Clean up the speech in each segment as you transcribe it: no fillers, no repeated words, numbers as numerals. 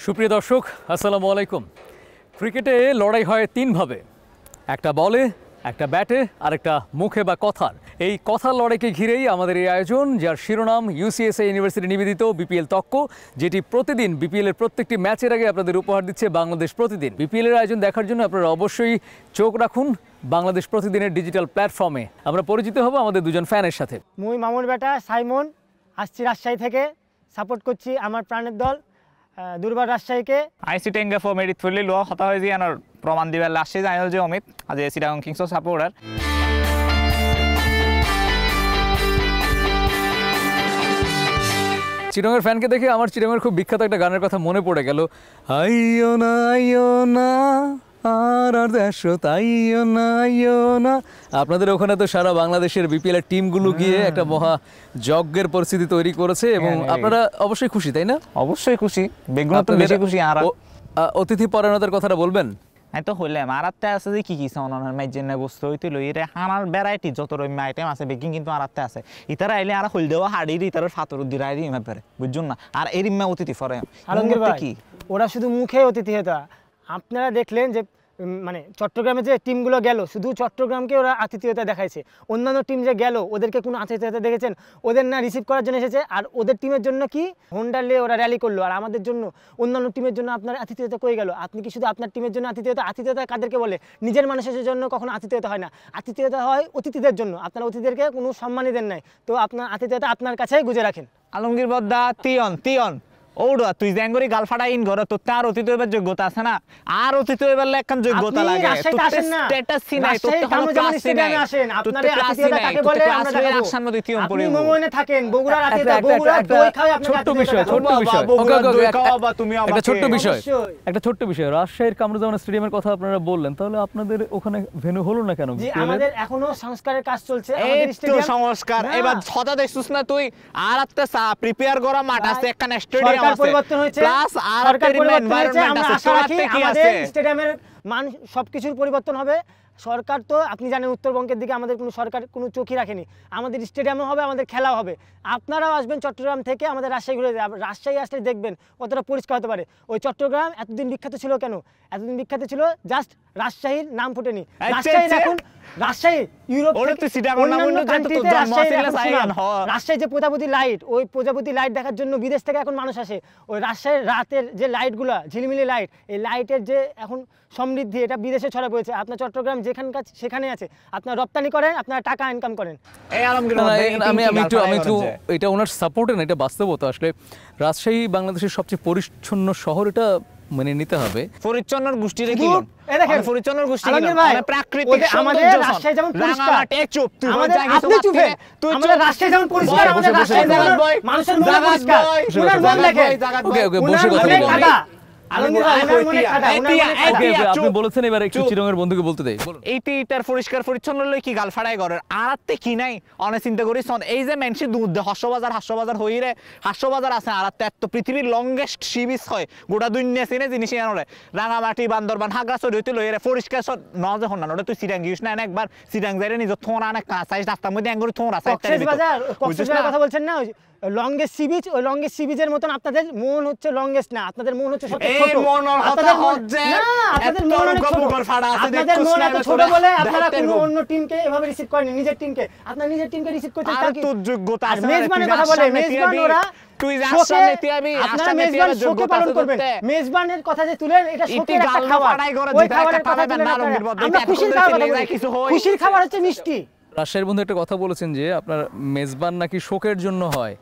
সুপ্রিয় দর্শক আসসালামু আলাইকুম। ক্রিকেটে লড়াই হয় তিনভাবে, একটা বলে, একটা ব্যাটে আর একটা মুখে বা কথার। এই কথার লড়াইকে ঘিরেই আমাদের এই আয়োজন, যার শিরোনাম ইউসিএসএ ইউনিভার্সিটি নিবেদিত বিপিএল তক্ক, যেটি প্রতিদিন বিপিএলের প্রত্যেকটি ম্যাচের আগে আপনাদের উপহার দিচ্ছে বাংলাদেশ প্রতিদিন। বিপিএলের আয়োজন দেখার জন্য আপনারা অবশ্যই চোখ রাখুন বাংলাদেশ প্রতিদিনের ডিজিটাল প্ল্যাটফর্মে। আমরা পরিচিত হব আমাদের দুজন ফ্যানের সাথে। মুই মামুন বেটা সাইমন, আসছি রাজশাহী থেকে, সাপোর্ট করছি আমার প্রাণের দল দুর্বার রাজশাহীকে। আইসি টেঙ্গে ফো মেরিট ফুললি লো হতা হয়ে যায় আর প্রমাণ দিবার লাস্টে জানাল যে অমিত আজ সিটাগং কিংস সাপোর্টার। চিরঙের ফ্যানকে দেখে আমার চিরঙের খুব বিখ্যাত একটা গানের কথা মনে পড়ে গেল। আইও না আর দেশো তাইও না। আপনাদের ওখানে তো সারা বাংলাদেশের বিপিএল এর টিমগুলো গিয়ে একটা মহা যজ্ঞের পরিস্থিতি তৈরি করেছে এবং আপনারা অবশ্যই খুশি, তাই না? অবশ্যই খুশি, বেগুন তো বেশি খুশি। আর অতিথি পরায়ণতার কথাটা বলবেন? আমি তো হইলাম আরাতে আছে যে কি সনার মাইজেন বস্তু হইতে লই রে হানার ভ্যারাইটি যত রকম আইটেম আছে বেকিং কিন্তু আরাতে আছে। ইতারা আইলে আর হইল দেওয়া হাড়ির ইতার ফাতর দিরাই রি মাপরে বুঝুন না। আর এরিমা অতিথি ফরে আলমগীর ভাই কি ওরা শুধু মুখে অতিথি হতো। আপনারা দেখলেন যে মানে চট্টগ্রামে যে টিমগুলো গেল, শুধু চট্টগ্রামকে ওরা আতিথেয়তা দেখাইছে। অন্যান্য টিম যে গেল ওদেরকে কোনো আতিথেয়তা দেখেছেন? ওদের না রিসিভ করার জন্য এসেছে, আর ওদের টিমের জন্য কি হোন্ডা নিয়ে ওরা র্যালি করলো, আর আমাদের জন্য অন্যান্য টিমের জন্য আপনার আতিথেয়তা কই গেল? আপনি কি শুধু আপনার টিমের জন্য আতিথেয়তা কাদেরকে বলে? নিজের মানুষের জন্য কখনো আতিথেয়তা হয় না, আতিথেয়তা হয় অতিথিদের জন্য। আপনার অতিথিদেরকে কোনো সম্মানই দেন নাই, তো আপনার আতিথেয়তা আপনার কাছেই গুজে রাখেন। আলমগীর বদ্দা তিয়ন ওড়া তুই জ্যাঙ্গরি গাল ফাটা ইন ঘর তো তার অতীত হইবার যোগ্যতা আছে না? আর অতীত হইবার একখান যোগ্যতা লাগে। স্ট্যাটাস সি নাই, তোর তো ক্লাস স্টেডিয়ামে আসেন। আপনারে আতিথেয়তা কাকে বলে আমরা দেখাবো। আকশন মধ্যে তিয়ন পড়ি আপনি মোমনে থাকেন, বগুড়ার আতিথেয়তা, বগুড়া দই খায়। আপনার ছোট বিষয় তুমি একটা ছোট্ট বিষয় রাজশাহীর কামরুজ্জামান স্টেডিয়ামের কথা আপনারা বললেন, তাহলে আপনাদের ওখানে ভেন্যু হলো না কেন? জি আমাদের এখনো সংস্কারের কাজ চলছে। আমাদের স্টেডিয়াম সংস্কার এবার হঠাৎ দেখছস না তুই? আর একটা প্রিপেয়ার করা মাঠ আছে, একখান স্টেডিয়াম পরিবর্তন হয়েছে, সরকার পরিবর্তন হয়েছে। আমরা আশা রাখি আমাদের স্টেডিয়ামের মান সবকিছুর পরিবর্তন হবে। সরকার তো আপনি জানেন উত্তরবঙ্গের দিকে আমাদের কোনো সরকার কোনো চোখই রাখেনি। আমাদের স্টেডিয়ামও হবে, আমাদের খেলাও হবে। আপনারাও আসবেন চট্টগ্রাম থেকে, আমাদের রাজশাহী ঘুরে রাজশাহী আসলে দেখবেন কতটা পরিষ্কার হতে পারে। ওই চট্টগ্রাম এতদিন বিখ্যাত ছিল কেন? এতদিন বিখ্যাত ছিল জাস্ট রাজশাহীর নাম ফুটেনি। রাজশাহীর এখন রাজশাহী ইউরোপ রাজশাহী যে প্রজাপতি লাইট, ওই প্রজাপতি লাইট দেখার জন্য বিদেশ থেকে এখন মানুষ আসে। ওই রাজশাহীর রাতের যে লাইটগুলো ঝিলিমিলি লাইট, এই লাইটের যে এখন সমৃদ্ধি, এটা বিদেশে ছড়া পড়েছে। আপনার চট্টগ্রাম যেখানকার সেখানে আছে, আপনার রপ্তানি করেন, আপনার টাকা ইনকাম করেন। আমি একটু এটা ওনার সাপোর্টে না, এটা বাস্তবতা। আসলে রাজশাহী বাংলাদেশের সবচেয়ে পরিচ্ছন্ন শহর, এটা মেনে নিতে হবে। পরিচ্ছন্নর গোষ্ঠী রে কি পরিচ্ছন্নর গোষ্ঠী মানে প্রাকৃতিক আমাদের রাজশাহী যেমন পরিষ্কার, চুপ তুই আপনি চুপে। আমাদের রাজশাহী যেমন পরিষ্কার, আমাদের রাজশাহী মানুষের মন পরিষ্কার। ওনার মন দেখে ওকে বসে কথা বলবো। আপনি বলেছেন, এবার একটু চিরঙের বন্ধুকে বলতে দেই। এইটার পরিষ্কার পরিচ্ছন্ন লই কি গাল ফাড়াই ঘরের আরাতে কি নাই অনে চিন্তা করি। এই যে মেনসি দুধ হাস্যবাজার হই রে, হাস্যবাজার আছে আরাতে এত পৃথিবীর লংগেস্ট সি বিচ হয় গোটা দুনিয়া চিনে জিনিস আনরে। রাঙামাটি, বান্দরবান, হাগড়াছড়ি হইতে লই রে পরিষ্কার ন যখন না ওটা তুই সিটাং গিয়েছ না একবার? সিটাং যাইরে নিজ থোঁড়া অনেক কাঁচাই রাস্তার মধ্যে অ্যাঙ্গুরি থোঁড়া কক্সবাজার কথা বলছেন না? লংগেস্ট সি বিচ, ওই লংগেস্ট সি বিচের মতন আপনাদের মন হচ্ছে লংগেস্ট না, আপনাদের মন হচ্ছে সবচেয়ে ছোট। আপনাদের মন অনেক ছোট, আপনাদের মন এত ছোট বলে আপনারা কোনো অন্য টিমকে এভাবে রিসিভ করেন, নিজের টিমকে। আপনার নিজের টিমকে রিসিভ করতে তার কি যোগ্যতা আছে? মেজবানের কথা বলে, মেজবান ওরা তুই রাজশাহী নেতি আবি আপনারা মেজবান শোকে পালন করবেন। মেজবানের কথা যে তুলেন, এটা শোকের একটা খাবার, ওই খাবারের কথা তুলেন আপনারা। আমরা খুশির খাবার কথা বলি, খুশির খাবার হচ্ছে মিষ্টি। রাজশাহীর বন্ধু একটা কথা বলেছেন যে আপনার মেজবান নাকি শোকের জন্য হয়।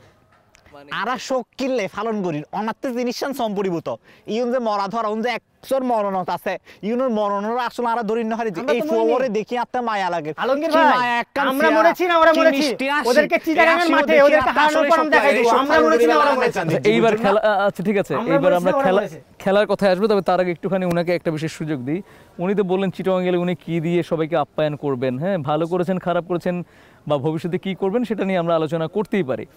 আরা শোক কিনলে পালন করি অনাত্ম জিনিস সম্পরিভূত। ইউন যে মরা ধরা যে একশোর মরণত আছে, ইউনের মরণের আসলে আরা ধরি না হারি। এই ফোরে দেখি আত্মা মায়া লাগে। আলমগীর ভাই আমরা মরেছি না ওরা মরেছি? ওদেরকে চিটাগাংয়ের মাঠে ওদেরকে হারানোর পর আমরা দেখাই দেব আমরা মরেছি না ওরা মরেছে। এইবার খেলা আচ্ছা ঠিক আছে, এইবার আমরা খেলার কথায় আসবো। তবে তার আগে একটুখানি উনাকে একটা বিশেষ সুযোগ দিই। উনি তো বললেন চিটাগাং গেলে উনি কি দিয়ে সবাইকে আপ্যায়ন করবেন। হ্যাঁ, ভালো করেছেন, খারাপ করেছেন বা ভবিষ্যতে কি করবেন সেটা নিয়ে আমরা আলোচনা করতেই পারি।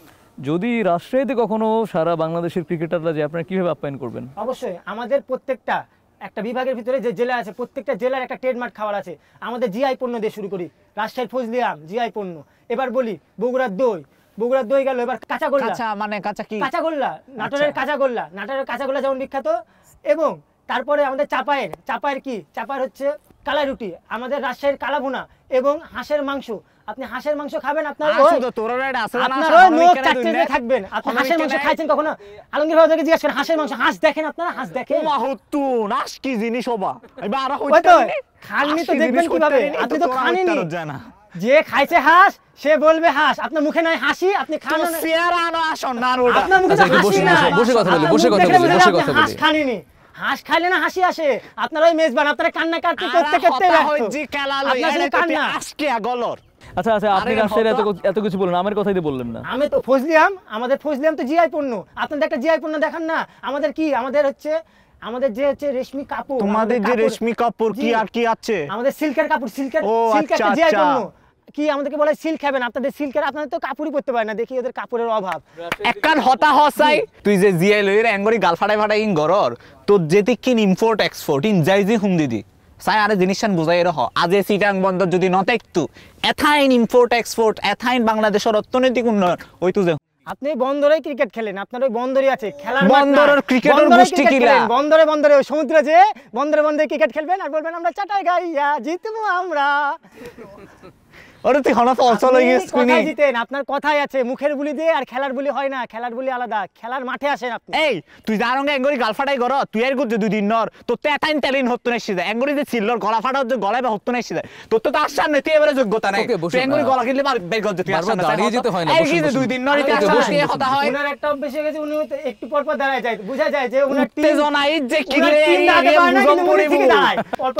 যদি রাজশাহীতে কখনো সারা বাংলাদেশের ক্রিকেটাররা যে আপনারা কিভাবে আপ্যায়ন করবেন? অবশ্যই আমাদের প্রত্যেকটা একটা বিভাগের ভিতরে যে জেলা আছে, প্রত্যেকটা জেলার একটা ট্রেডমার্ক খাবার আছে। আমাদের জিআই পণ্য দিয়ে শুরু করি। রাজশাহীর ফজলি আম জিআই পণ্য। এবার বলি বগুড়ার দই, বগুড়ার দই গেল, এবার কাঁচাগোল্লা। কাঁচা মানে কাঁচা কি? কাঁচাগোল্লা, নাটোরের কাঁচাগোল্লা, নাটোরের কাঁচাগোল্লা যেমন বিখ্যাত। এবং তারপরে আমাদের চাপায়ের কি, চাপায়ের হচ্ছে কালাই রুটি, আমাদের রাজশাহীর কালাভুনা এবং হাঁসের মাংস। আপনি হাঁসের মাংস খাবেন, আপনার মুখ চাটতে থাকবেন। আপনি হাঁসের মাংস খাইছেন কখনো? আলমগীর ভাই ওদেরকে জিজ্ঞাসা করেন, হাঁসের মাংস, হাঁস দেখেন আপনারা? হাঁস দেখেন? হাঁস কি জিনিস হবা? ওই তো খাননি তো দেখবেন কিভাবে? আপনি তো খাননি। যে খাইছে হাঁস সে বলবে হাঁস, আপনার মুখে নাই হাসি, আপনি খান না। আপনার মুখে তো হাসি না। বসে কথা বলি। হাঁস খাননি, হাঁস খাইলে না হাসি আসে। আপনারা ওই মেজবান, আপনারা কান্না করতে আচ্ছা আপনি রাজশাহীর এত কিছু বললেন, আমার কথাই তো বললেন না। আমি তো ফজলিয়াম, আমাদের ফজলিয়াম তো জিআই পণ্য। আপনাদের একটা জিআই পণ্য দেখান না। আমাদের কি, আমাদের যে হচ্ছে রেশমি কাপড়। তোমাদের যে রেশমি কাপড় কি আর কি আছে? আমাদের সিল্কের কাপড়, সিল্কের একটা জিআই পণ্য। কি আমাদেরকে বলে সিল্ক খাবেন, আপনাদের সিল্কের, আপনাদের তো কাপড়ই পরতে পারে না, দেখি ওদের কাপড়ের অভাব। একখান হতা হসাই তুই যে জিআই লইরে এঙ্গরি গাল ফাটাই ইন গরর তো যেতে কিন ইম্পোর্ট এক্সপোর্ট ইন যাইজি হুম দিদি সাই আরে জিনিসটান বুঝাই রহ। আজ সিটাং বন্দর যদি নতেকতু এথাইন ইম্পোর্ট এক্সপোর্ট, এথাইন বাংলাদেশের অর্থনৈতিক উন্নয়ন ওই তো যে আপনি বন্দরে ক্রিকেট খেলেন, আপনার ওই বন্দরই আছে খেলার বন্দরের ক্রিকেটের গোষ্ঠী কিলা বন্দরে ওই সমুদ্রে যে বন্দরে ক্রিকেট খেলবেন আর বলবেন আমরা চাটাই গাইয়া জিতবো আমরা। ওরে তুই হনা তো অচল হয়ে গেছিস কোনি জিতেন, আপনার কথাই আছে, মুখের বুলি দিয়ে আর খেলার বুলি হয় না। খেলার বুলি আলাদা, খেলার মাঠে আসেন আপনি। এই তুই জারঙ্গে এঙ্গরি গাল ফাটাই গর তুই এর গুজে দুই দিন নর তো তে টেলিন হতো না সিদা এঙ্গরি যে ছিলর গলা ফাটা যে গলায় হতো না সিদা তোর তো তার সামনে তুই এবারে যোগ্যতা নাই। তুই এঙ্গরি গলা কিনলে বের গজ তুই আর সামনে দাঁড়িয়ে যেতে হয় না। এই যে দুই দিন নরই তার সামনে এ কথা হয়। উনার একটা অভ্যাস হয়ে গেছে, উনি একটু পর পর দাঁড়ায় যায়, বুঝা যায় যে উনার টিম জনাই যে কি রে মুজম পড়িব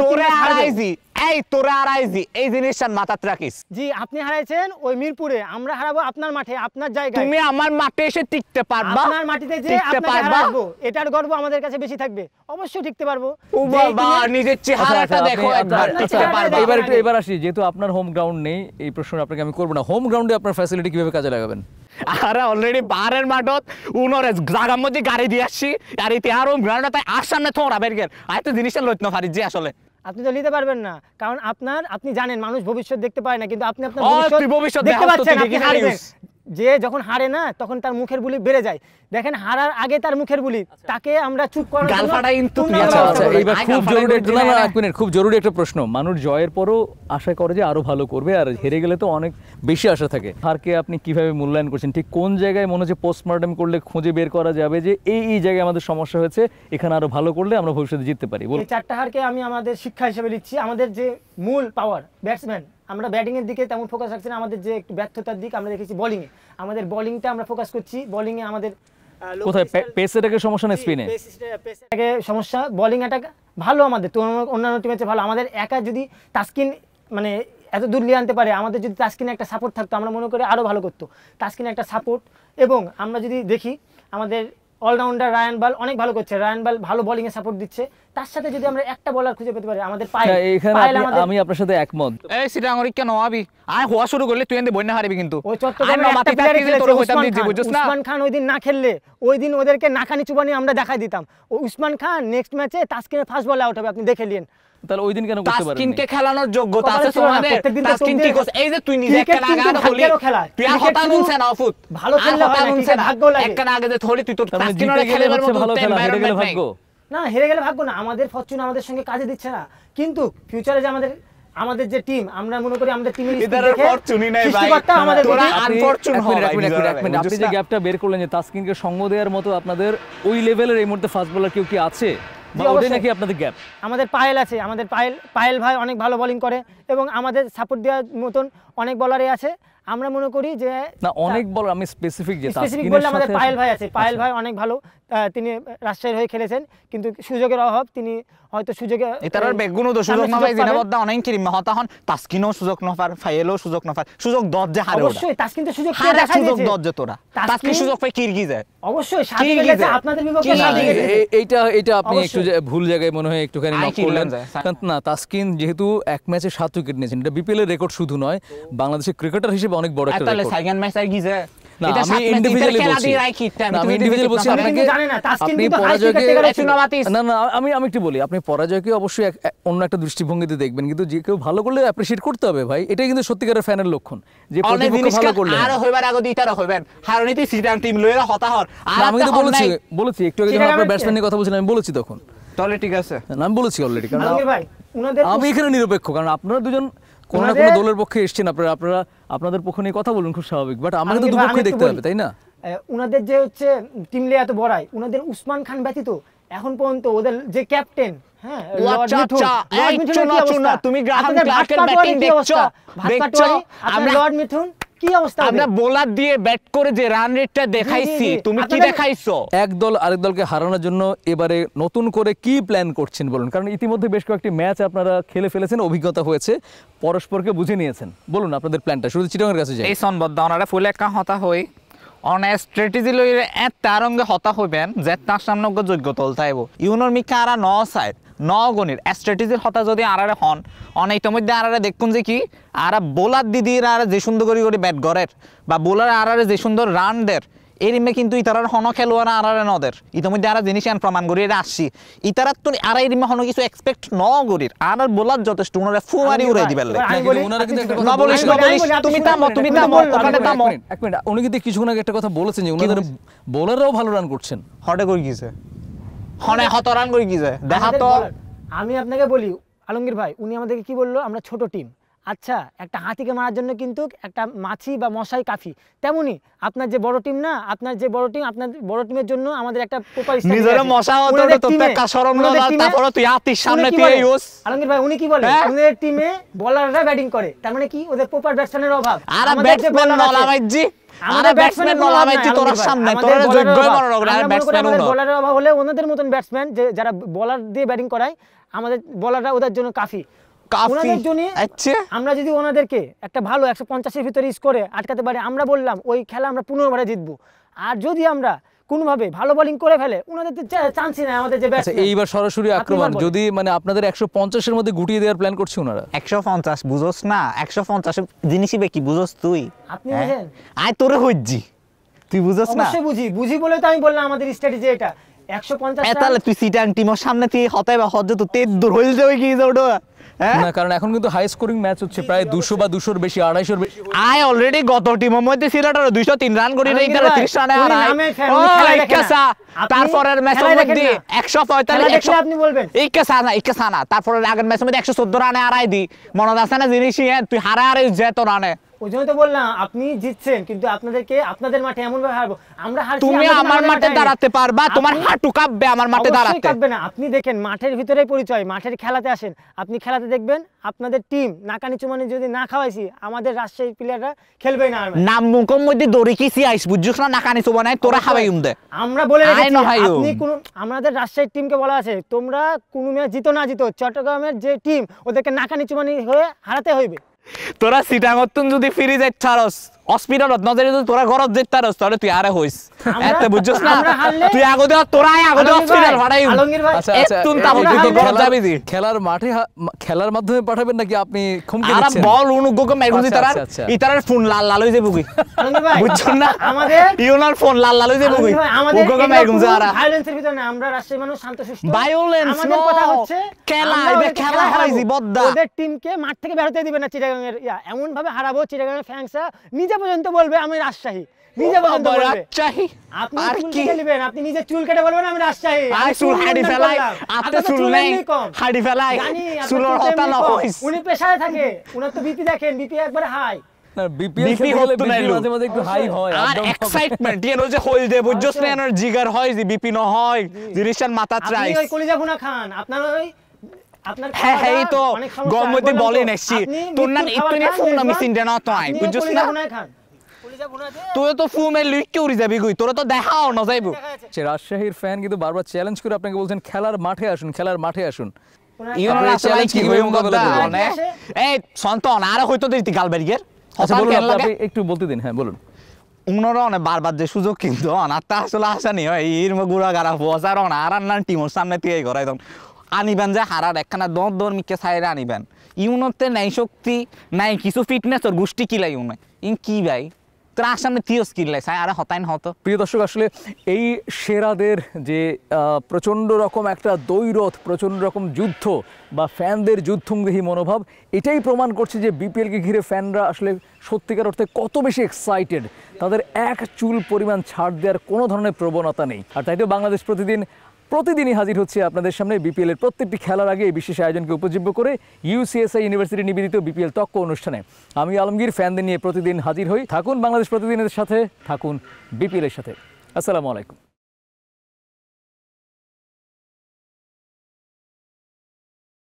তোরে হারাইছি। এই তোরা হারাইছি, এই জিনিসটা মাথায় রাখিস। জি আপনি হারাইছেন ওই মিরপুরে, আমরা হারাবো আপনার মাঠে, আপনার জায়গায়। তুমি আমার মাঠে এসে টিকতে পারবা? আপনার মাটিতে যে আপনাকে হারাবো এটার গর্ব আমাদের কাছে বেশি থাকবে। অবশ্যই টিকতে পারবো। ও বাবা নিজের চেহারাটা দেখো একবার, টিকতে পারবা। এবার আসি, যেহেতু আপনার হোম গ্রাউন্ড নেই, এই প্রশ্ন আপনাকে আমি করব না। হোম গ্রাউন্ডে আপনার ফ্যাসিলিটি কিভাবে কাজে লাগাবেন? আরে অলরেডি বাহারের মাঠত উনরে জায়গার মধ্যে গাড়ি দিয়ে আসছি আর এই আর হোম গ্রাউন্ডে তাই আর সামনে থোড়া বের গেল আই তো জিনিসটা লইত না পারি যে আসলে আপনি তো নিতে পারবেন না, কারণ আপনি জানেন মানুষ ভবিষ্যৎ দেখতে পায় না, কিন্তু আপনি আপনার ভবিষ্যৎ দেখতে পাচ্ছেন। আপনি হারবেন, যে যখন হারে না তখন তার মুখের বুলি বেড়ে যায়। দেখেন হারার আগে তার মুখের বুলি, তাকে আমরা চুপ করার জন্য এইবার খুব জরুরি একটা প্রশ্ন। মানুষ জয়ের পরও আশা করে যে আরো ভালো করবে, আর হেরে গেলে তো অনেক বেশি আশা থাকে। হারকে আপনি কিভাবে মূল্যায়ন করছেন? ঠিক কোন জায়গায় মনে হচ্ছে পোস্টমর্টম করলে খুঁজে বের করা যাবে যে এই জায়গায় আমাদের সমস্যা হয়েছে, এখানে আরো ভালো করলে আমরা ভবিষ্যতে জিততে পারি? এই চারটা হারকে আমি আমাদের শিক্ষা হিসেবে নিচ্ছি। আমাদের যে মূল পাওয়ার ব্যাটসম্যান, আমরা ব্যাটিং এর দিকে তেমন ফোকাস রাখছি না। আমাদের যে একটু ব্যর্থতার দিক আমরা দেখেছি বোলিং এ, আমাদের বোলিংটা আমরা ফোকাস করছি। বোলিং এ আমাদের কোথায় পেসেটাকে সমস্যা না স্পিনে পেসেটাকে সমস্যা, বোলিং অ্যাটাক ভালো আমাদের তো অন্যান্য টিমের চেয়ে ভালো। আমাদের একা যদি তাসকিন মানে এত দূর নিয়ে আনতে পারে, আমাদের যদি তাসকিনে একটা সাপোর্ট থাকতো আমরা মনে করি আরো ভালো করতো। তাসকিনে একটা সাপোর্ট, এবং আমরা যদি দেখি আমাদের অলরাউন্ডার রায়ান বাল অনেক ভালো করছে, রায়ান বাল ভালো বোলিং এ সাপোর্ট দিচ্ছে। তার সাথে যদি আমরা একটা বোলার খুঁজে পেতে পারি, আমাদের পায়েল আমি আপনার সাথে একমত। এই সিটাঙ্গরি কেন হবি আয় হওয়া শুরু করলে তুই এন্ড বন্যা হারবি, কিন্তু ওই চট্টগ্রামে একটা প্লেয়ার খেলেছে উসমান খান, ওই দিন না খেললে ওই দিন ওদেরকে নাকানি চুবানি আমরা দেখাই দিতাম। ও উসমান খান নেক্সট ম্যাচে তাসকিনের ফার্স্ট বলে আউট হবে, আপনি দেখে নিন। তাহলে ওই দিন কেন করতে পারেন? তাসকিনকে খেলানোর যোগ্যতা আছে তোমাদের। তাসকিন কি করছে? এই যে তুই নিজে একটা আগে হলি তুই হতা নুনছে না ফুট ভালো খেললে হয় না, ভাগ্য লাগে। একটা আগে যে থলি তুই তোর তাসকিনের খেলার মতো ভালো খেলা, হেরে গেলে ভাগ্য না, হেরে গেলে ভাগ্য না। আমাদের ফরচুন আমাদের সঙ্গে কাজে দিচ্ছে না, কিন্তু ফিউচারে যে আমাদের যে টিম, আমরা মনে করি আমাদের টিমের স্পিড দেখে ফরচুনই নাই ভাই, তোরা আনফরচুন হবে। আপনি যে গ্যাপটা বের করলেন যে তাসকিনকে সঙ্গ দেওয়ার মতো আপনাদের ওই লেভেলের এই মুহূর্তে ফাস্ট বোলার কেউ কি আছে? নাকি আপনাদের গ্যাপ? আমাদের পায়েল আছে, আমাদের পায়েল ভাই অনেক ভালো বোলিং করে, এবং আমাদের সাপোর্ট দেওয়ার মতন অনেক বলারই আছে। আমরা মনে করি যে না অনেক বল, আমি স্পেসিফিক বললে আমাদের পায়েল ভাই আছে। পায়েল ভাই অনেক ভালো, তিনি রাজশাহীর হয়ে খেলেছেন, কিন্তু সুযোগের অভাব, তিনি হয়তো সুযোগে এটার বেগুনো তো সুযোগ না পাই জিনা বদ্দা অনেক কিরিম হতা হন। তাসকিনও সুযোগ না পার, ফাইলও সুযোগ না পার, সুযোগ দরজে হারে। অবশ্যই তাসকিন তো সুযোগ পেয়ে দেখাই দিয়েছে, সুযোগ দরজে তোরা তাসকিন সুযোগ পায় কিরগিজে অবশ্যই সাথে গেছে আপনাদের বিপক্ষে সাথে গেছে। এইটা আপনি একটু ভুল জায়গায় মনে হয় একটুখানি নক করলেন না। তাসকিন যেহেতু এক ম্যাচে 7 উইকেট নিয়েছেন, এটা বিপিএল এর রেকর্ড শুধু নয়, বাংলাদেশের ক্রিকেটার হিসেবে অনেক বড় একটা রেকর্ড। তাহলে সেকেন্ড ম্যাচ আর গিয়ে না আমি ইন্ডিভিজুয়ালি বলছি না আমি ইন্ডিভিজুয়ালি বলছি আপনাকে আপনি পরাজয়কে না না আমি একটু বলি আপনি পরাজয়কে অবশ্যই অন্য একটা দৃষ্টিভঙ্গিতে দেখবেন কিন্তু যে কেউ ভালো করলে অ্যাপ্রিশিয়েট করতে হবে ভাই এটাই কিন্তু সত্যিকারের ফ্যানের লক্ষণ যে প্রতিপক্ষ ভালো করলে আর হইবার আগে দিতারা হইবেন হারনিতি সিটাং টিম লইরা হতাহর আর আমি কিন্তু বলেছি একটু আগে যখন আপনার ব্যাটসম্যান নিয়ে কথা বলছিলাম আমি বলেছি তখন তাহলে ঠিক আছে না আমি বলেছি অলরেডি কারণ আমি এখানে নিরপেক্ষ কারণ আপনারা দুজন কোন না কোন দলের পক্ষে এসেছেন আপনাদের পক্ষ নিয়ে কথা বলুন খুব স্বাভাবিক বাট আমাকে তো দুপক্ষই দেখতে হবে তাই না উনাদের যে হচ্ছে টিম লিয়ে এত বড়াই উনাদের উসমান খান ব্যতীত এখন পর্যন্ত ওদের যে ক্যাপ্টেন হ্যাঁ তুমি গ্রাহাম ক্লার্কের ব্যাটিং দেখছো আমরা লর্ড মিঠুন কি অবস্থা আমরা বোলার দিয়ে ব্যাট করে যে রান রেটটা দেখাইছি তুমি কি দেখাইছো এক দল আরেক দলকে হারানোর জন্য এবারে নতুন করে কি প্ল্যান করছেন বলুন কারণ ইতিমধ্যে বেশ কয়েকটি ম্যাচ আপনারা খেলে ফেলেছেন অভিজ্ঞতা হয়েছে পরস্পরকে বুঝে নিয়েছেন বলুন আপনাদের প্ল্যানটা শুধু চিটাগংয়ের কাছে যাই এই সনবদ্ধ ওনারা ফুল একা হতা হই অন স্ট্র্যাটেজি লইরে এত তারঙ্গে হতা হইবেন যে তার সামনে যোগ্য তলতাইব ইউনোর মিকা আরা ন সাইড ন গণির স্ট্র্যাটেজির হতা যদি আরারে হন অনেক ইতিমধ্যে আরারে দেখুন যে কি আরা বোলার দিদির আর যে সুন্দর করে ব্যাট গড়ের বা বোলার আরারে যে সুন্দর রান দের এরিমে কিন্তু ইতারার হন খেলোয়াড় আরারে নদের ইতিমধ্যে আরা জিনিস প্রমাণ করি এটা আসছি ইতারার তো আরা এরিমে হন কিছু এক্সপেক্ট ন গরির আর বোলার যথেষ্ট ওনারা ফুমারি উড়াই দিবেন তুমি থামো ওখানে থামো এক মিনিট উনি কিন্তু কিছুক্ষণ আগে একটা কথা বলেছেন যে ওনাদের বোলাররাও ভালো রান করছেন হটে করে গিয়েছে হনে হত রান করে গিয়েছে দেখা তো আমি আপনাকে বলি আলমগীর ভাই উনি আমাদেরকে কি বললো আমরা ছোট টিম আচ্ছা একটা হাতিকে মারার জন্য কিন্তু একটা মাছি বা মশাই কাফি তেমনি আপনার যে বড় টিম না আপনার যে বড় টিম আপনার বড় টিমের জন্য আমাদের একটা প্রপার নিজের মশা হতো তো কা শরম না তারপর তুই হাতির সামনে তুই ইউজ আলমগীর ভাই উনি কি বলে ওদের টিমে বোলাররা ব্যাটিং করে তার মানে কি ওদের প্রপার ব্যাটসম্যানের অভাব আর ব্যাটসম্যান নলামাইজি আমাদের ব্যাটসম্যান নলামাইজি তোর সামনে তোর যোগ্যই মনোরগ আর ব্যাটসম্যান বোলারের অভাব হলে ওনাদের মতন ব্যাটসম্যান যে যারা বোলার দিয়ে ব্যাটিং করায় আমাদের বোলাররা ওদের জন্য কাফি ওনাদের জন্য আমরা যদি ওনাদেরকে একটা ভালো 150-এর ভিতরে স্কোরে আটকাতে পারি আমরা বললাম ওই খেলা আমরা 15 ওভারে জিতবো আর যদি আমরা কোনোভাবে ভালো বোলিং করে ফেলে ওনাদের চান্সই নাই আমাদের যে ব্যাটসম্যান এইবার সরাসরি আক্রমণ যদি মানে আপনাদের 150 এর মধ্যে গুটিয়ে দেওয়ার প্ল্যান করছে ওনারা 150 বুঝোস না 150 জিনিসই কি বুঝোস তুই আপনি বুঝেন আয় তোরে হইজি তুই বুঝোস না অবশ্যই বুঝি বলে তো আমি বললাম আমাদের স্ট্র্যাটেজি এটা 150 তাহলে তুই সিটাং টিমের সামনে তুই হতাইবা হজ্জে তো তেজ দূর হইল যাবে কি যাওডো না কারণ এখন কিন্তু হাই স্কোরিং ম্যাচ হচ্ছে প্রায় 200 বা 200 এর বেশি 250 এর বেশি আই অলরেডি গত টিমের মধ্যে সিলেটার 203 রান করে এই 30 রানে আর আই কেসা তারপরের ম্যাচের মধ্যে 145 আপনি বলবেন এই কেসা না তারপরের আগের ম্যাচের মধ্যে 114 রানে আড়াই দি মনে আছে না জিনিসই তুই হারারে যেত রানে ওইজন্য তো বললাম আপনি জিতছেন কিন্তু আপনাদের মাঠে এমন ভাবে হারবো আমরা হারছি তুমি আমার মাঠে দাঁড়াতে পারবা তোমার হাঁটু কাঁপবে আমার মাঠে দাঁড়াতে কাঁপবে না আপনি দেখেন মাঠের ভিতরেই পরিচয় মাঠের খেলাতে আসেন আপনি খেলাতে দেখবেন আপনাদের টিম নাকানি চুমানি যদি না খাওয়াইছি আমাদের রাজশাহী প্লেয়াররা খেলবেই না নাম মুখের মধ্যে দড়ি কিসি আইস বুঝছস না নাকানি চুমানি তোরা খাওয়াইম দে আমরা বলে রেখেছি আপনি কোন আমাদের রাজশাহী টিমকে বলা আছে তোমরা কোন ম্যাচ জিতো না জিতো চট্টগ্রামের যে টিম ওদেরকে নাকানি চুমানি হয়ে হারাতে হইবে তোরা সিটাঙ্গতুন যদি ফিরে যাই ছাড়স হসপিটালত নজরে যদি তোরা ঘরত যেতারস তাহলে তুই আরে হইস এত বুঝছস না তুই আগতে তোরাই আগতে হসপিটাল ভাড়াই আচ্ছা আচ্ছা তুই তাবল তুই ঘর যাবি দি খেলার মাঠে খেলার মাধ্যমে পাঠাবেন নাকি আপনি খমকে দিচ্ছেন আরে বল অনুগ্রহ মেরু দি তারা ইতারের ফোন লাল লাল হই যাবে কি বুঝছস না আমাদের ইউনার ফোন লাল লাল হই যাবে কি অনুগ্রহ মেরু যারা ভায়োলেন্সের ভিতর না আমরা রাজশাহী মানুষ শান্ত শিষ্ট ভায়োলেন্স আমাদের কথা হচ্ছে খেলা হইছি বদ্দা ওদের টিমকে মাঠ থেকে বের হতে দিবেন না চিটাগাংয়ের এমন ভাবে হারাবো চিটাগাংয়ের ফ্যান্সরা নিজে পর্যন্ত বলবে আমি রাজশাহী নিজে পর্যন্ত বলবে রাজশাহী আপনি চুল কেটে নেবেন আপনি নিজে চুল কেটে বলবেন আমি রাজশাহী আমি চুল হাড়ি ফেলাই আপনি চুল নাই হাড়ি ফেলাই চুলের হতা না হইস উনি পেশায় থাকে উনার তো বিপি দেখেন বিপি একবার হাই না বিপি হতে নাই মাঝে মাঝে একটু হাই হয় আর এক্সাইটমেন্ট এর যে হইল দে বুঝছস না এর জিগার হয় যে বিপি ন হয় জিনিসটার মাথা চাই আপনি ওই কলিজা ভুনা খান আপনার ওই আপনার হ্যাঁ তো গমতে বলে নেছি তোর না ইতনে ফোন আমি চিন্তা না তো আই বুঝছস না তুই তো ফুমে লুইকে উড়ি যাবি কই তোরা তো দেখাও না যাইবো সে রাজশাহীর ফ্যান কিন্তু বারবার চ্যালেঞ্জ করে আপনাকে বলছেন খেলার মাঠে আসুন ইউনার চ্যালেঞ্জ কি হইম কথা মানে এই সন্তান আর হয়তো দিতি গালবাড়িয়ের আচ্ছা বলুন আপনি একটু বলতে দিন হ্যাঁ বলুন উনারা অনেক বারবার যে সুযোগ কিন্তু অনাত্তা আসলে আসা নি হয় এর গুড়া গাড়া বসার আর আন্নার টিমের সামনে থেকে করে একদম আনিবেন যে হারার একখানা দর মিকে সাইরে আনিবেন ইউনতে নাই শক্তি নাই কিছু ফিটনেস ওর গোষ্ঠী কিলাই ইউনে ইন কি ভাই তোর সামনে তিও স্কিল লাই সাই আরে হতাইন হতো। প্রিয় দর্শক, আসলে এই সেরাদের যে প্রচণ্ড রকম একটা দৈরথ, প্রচণ্ড রকম যুদ্ধ বা ফ্যানদের যুদ্ধংদেহী মনোভাব, এটাই প্রমাণ করছে যে বিপিএলকে ঘিরে ফ্যানরা আসলে সত্যিকার অর্থে কত বেশি এক্সাইটেড। তাদের এক চুল পরিমাণ ছাড় দেওয়ার কোনো ধরনের প্রবণতা নেই। আর তাই তো বাংলাদেশ প্রতিদিনই হাজির হচ্ছে আপনাদের সামনে বিপিএলের প্রত্যেকটি খেলার আগে এই বিশেষ আয়োজনকে উপজীব্য করে ইউসিএসআই ইউনিভার্সিটি নিবেদিত বিপিএল তক্ক অনুষ্ঠানে আমি আলমগীর ফ্যানদের নিয়ে প্রতিদিন হাজির হই। থাকুন বাংলাদেশ প্রতিদিনের সাথে, থাকুন বিপিএলের সাথে। আসসালামু আলাইকুম।